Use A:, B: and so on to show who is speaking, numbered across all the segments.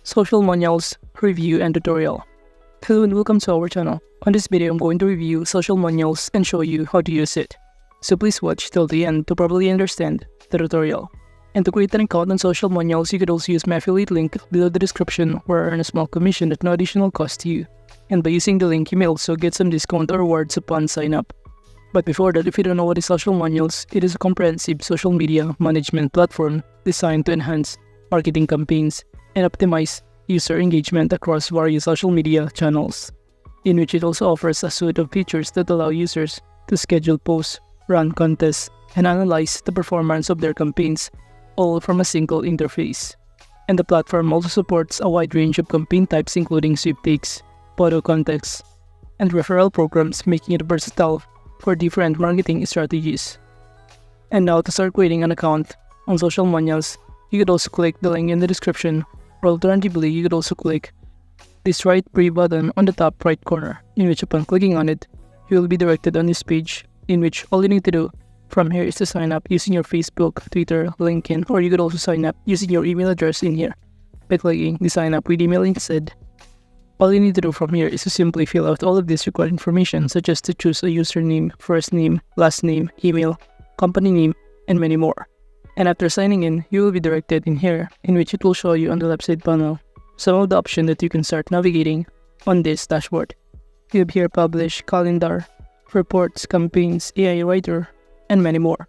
A: Sociamonials review and tutorial. Hello and welcome to our channel. On this video, I'm going to review Sociamonials and show you how to use it. So please watch till the end to properly understand the tutorial. And to create an account on Sociamonials, you could also use my affiliate link below the description where I earn a small commission at no additional cost to you. And by using the link, you may also get some discount or rewards upon sign up. But before that, if you don't know what is Sociamonials, it is a comprehensive social media management platform designed to enhance marketing campaigns and optimize user engagement across various social media channels, in which it also offers a suite of features that allow users to schedule posts, run contests, and analyze the performance of their campaigns, all from a single interface. And the platform also supports a wide range of campaign types including sweepstakes, photo contests, and referral programs, making it versatile for different marketing strategies. And now to start creating an account on Sociamonials, you could also click the link in the description, or alternatively, you could also click this right pre button on the top right corner, in which upon clicking on it, you will be directed on this page, in which all you need to do from here is to sign up using your Facebook, Twitter, LinkedIn, or you could also sign up using your email address in here by clicking the sign up with email instead. All you need to do from here is to simply fill out all of this required information, such as to choose a username, first name, last name, email, company name, and many more. And after signing in, you will be directed in here, in which it will show you on the left side panel some of the options that you can start navigating on this dashboard. You have here publish, calendar, reports, campaigns, AI writer, and many more.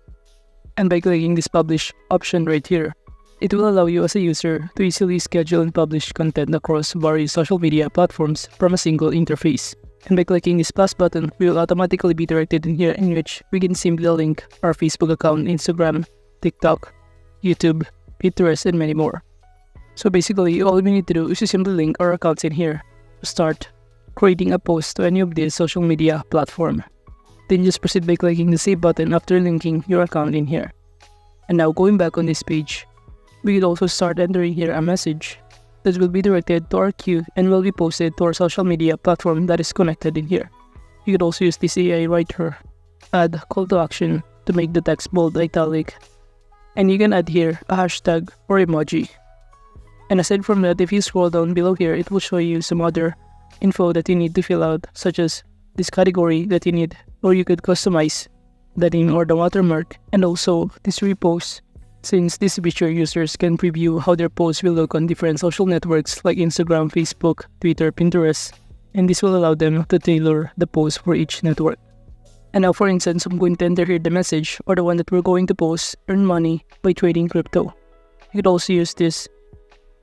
A: And by clicking this publish option right here, it will allow you as a user to easily schedule and publish content across various social media platforms from a single interface. And by clicking this plus button, we will automatically be directed in here, in which we can simply link our Facebook account, Instagram, TikTok, YouTube, Pinterest, and many more. So basically, all we need to do is to simply link our accounts in here to start creating a post to any of these social media platform. Then just proceed by clicking the save button after linking your account in here. And now going back on this page, we will also start entering here a message that will be directed to our queue and will be posted to our social media platform that is connected in here. You could also use this AI writer, add call to action to make the text bold, italic, and you can add here a hashtag or emoji. And aside from that, if you scroll down below here, it will show you some other info that you need to fill out, such as this category that you need, or you could customize the name or the watermark, and also this repost, since this feature users can preview how their posts will look on different social networks like Instagram, Facebook, Twitter, Pinterest, and this will allow them to tailor the post for each network. And now, for instance, I'm going to enter here the message, or the one that we're going to post, earn money by trading crypto. You could also use this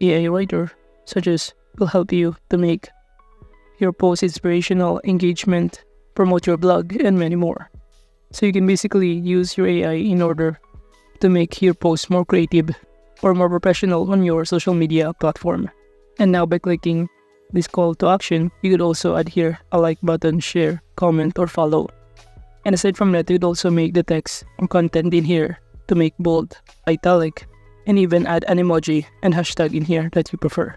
A: AI writer, such as will help you to make your post inspirational, engagement, promote your blog, and many more. So you can basically use your AI in order to make your post more creative or more professional on your social media platform. And now by clicking this call to action, you could also add here a like button, share, comment, or follow. And aside from that, you could also make the text or content in here to make bold, italic, and even add an emoji and hashtag in here that you prefer.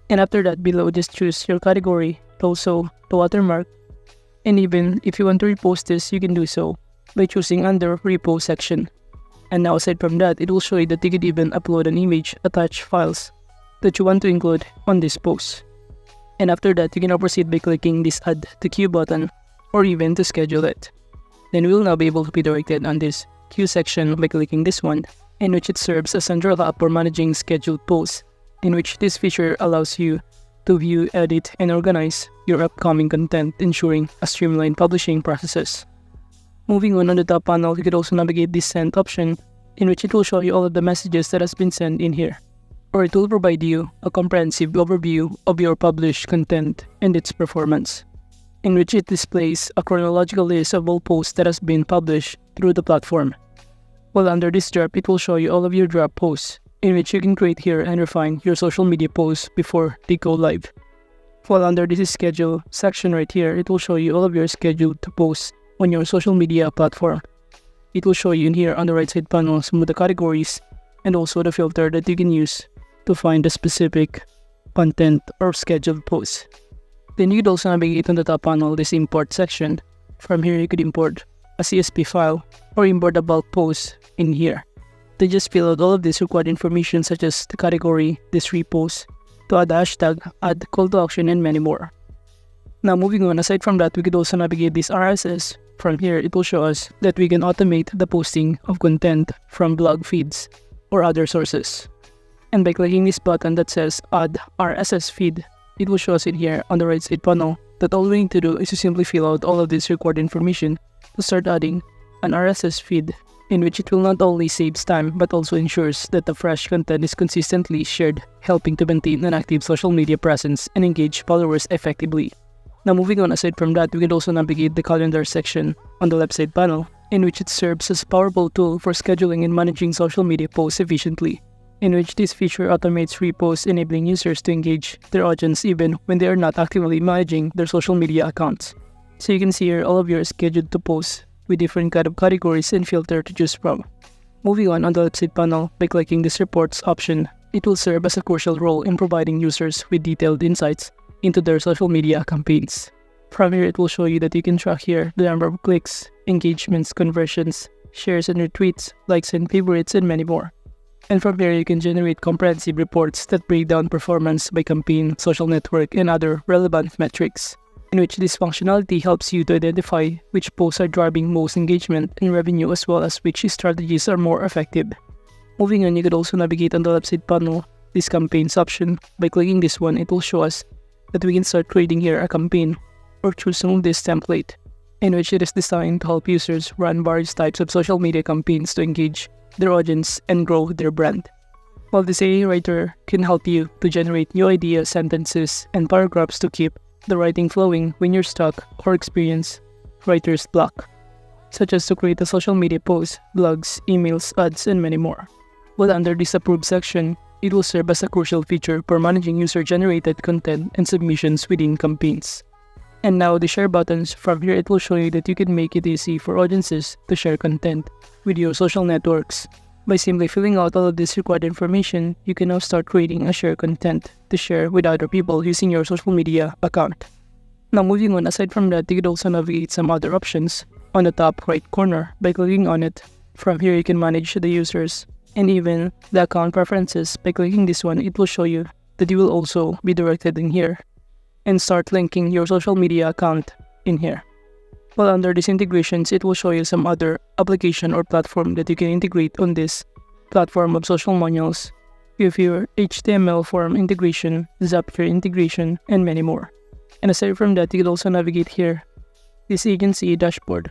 A: And after that, below, just choose your category, also the watermark. And even if you want to repost this, you can do so by choosing under repost section. And now aside from that, it will show you that you could even upload an image, attach files that you want to include on this post. And after that, you can now proceed by clicking this add to queue button, or even to schedule it. Then we will now be able to be directed on this queue section by clicking this one, in which it serves as a central hub for managing scheduled posts, in which this feature allows you to view, edit, and organize your upcoming content, ensuring a streamlined publishing processes. Moving on the top panel, you could also navigate this send option, in which it will show you all of the messages that has been sent in here, or it will provide you a comprehensive overview of your published content and its performance, in which it displays a chronological list of all posts that has been published through the platform. While under this drop, it will show you all of your drop posts, in which you can create here and refine your social media posts before they go live. While under this schedule section right here, it will show you all of your scheduled posts on your social media platform. It will show you in here on the right side panel some of the categories and also the filter that you can use to find the specific content or scheduled posts. Then you could also navigate on the top panel this import section. From here, you could import a CSV file or import a bulk post in here. Then just fill out all of this required information, such as the category, this repost, to add a hashtag, add call to action, and many more. Now moving on, aside from that, we could also navigate this RSS. From here, it will show us that we can automate the posting of content from blog feeds or other sources. And by clicking this button that says add RSS feed, it will show us in here on the right side panel that all we need to do is to simply fill out all of this required information to start adding an RSS feed, in which it will not only saves time but also ensures that the fresh content is consistently shared, helping to maintain an active social media presence and engage followers effectively. Now moving on, aside from that, we can also navigate the calendar section on the left side panel, in which it serves as a powerful tool for scheduling and managing social media posts efficiently, in which this feature automates reposts, enabling users to engage their audience even when they are not actively managing their social media accounts. So you can see here all of your scheduled to posts with different kind of categories and filter to choose from. Moving on the left side panel, by clicking this reports option, it will serve as a crucial role in providing users with detailed insights into their social media campaigns. From here, it will show you that you can track here the number of clicks, engagements, conversions, shares and retweets, likes and favorites, and many more. And from here, you can generate comprehensive reports that break down performance by campaign, social network, and other relevant metrics, in which this functionality helps you to identify which posts are driving most engagement and revenue, as well as which strategies are more effective. Moving on, you could also navigate on the left side panel this campaigns option. By clicking this one, it will show us that we can start creating here a campaign or choosing this template, in which it is designed to help users run various types of social media campaigns to engage their audience and grow their brand. While this AI writer can help you to generate new ideas, sentences, and paragraphs to keep the writing flowing when you're stuck or experience writer's block, such as to create a social media post, blogs, emails, ads, and many more. While under this approved section, it will serve as a crucial feature for managing user-generated content and submissions within campaigns. And now the share buttons. From here, it will show you that you can make it easy for audiences to share content with your social networks. By simply filling out all of this required information, you can now start creating a share content to share with other people using your social media account. Now moving on, aside from that, you could also navigate some other options on the top right corner by clicking on it. From here, you can manage the users and even the account preferences. By clicking this one, it will show you that you will also be directed in here and start linking your social media account in here. While under these integrations, it will show you some other application or platform that you can integrate on this platform of Sociamonials with your HTML form integration, Zapier integration, and many more. And aside from that, you can also navigate here this agency dashboard.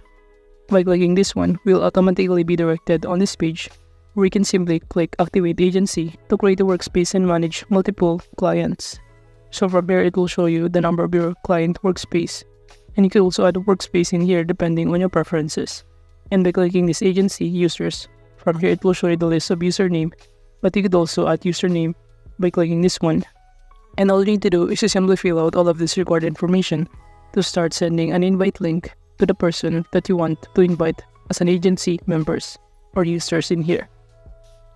A: By clicking this one, we'll automatically be directed on this page where you can simply click Activate Agency to create a workspace and manage multiple clients. So from here, it will show you the number of your client workspace, and you can also add a workspace in here depending on your preferences. And by clicking this agency users, from here it will show you the list of username, but you could also add username by clicking this one. And all you need to do is to simply fill out all of this required information to start sending an invite link to the person that you want to invite as an agency members or users in here.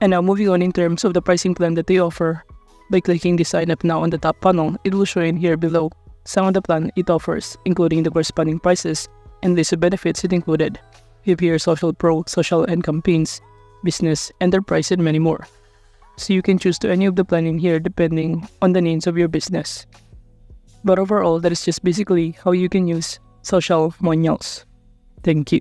A: And now moving on in terms of the pricing plan that they offer, by clicking the sign up now on the top panel, it will show in here below some of the plan it offers, including the corresponding prices and list of benefits it included. With here Social Pro, Social and Campaigns, Business, Enterprise, and many more. So you can choose to any of the plan in here depending on the needs of your business. But overall, that is just basically how you can use Sociamonials. Thank you.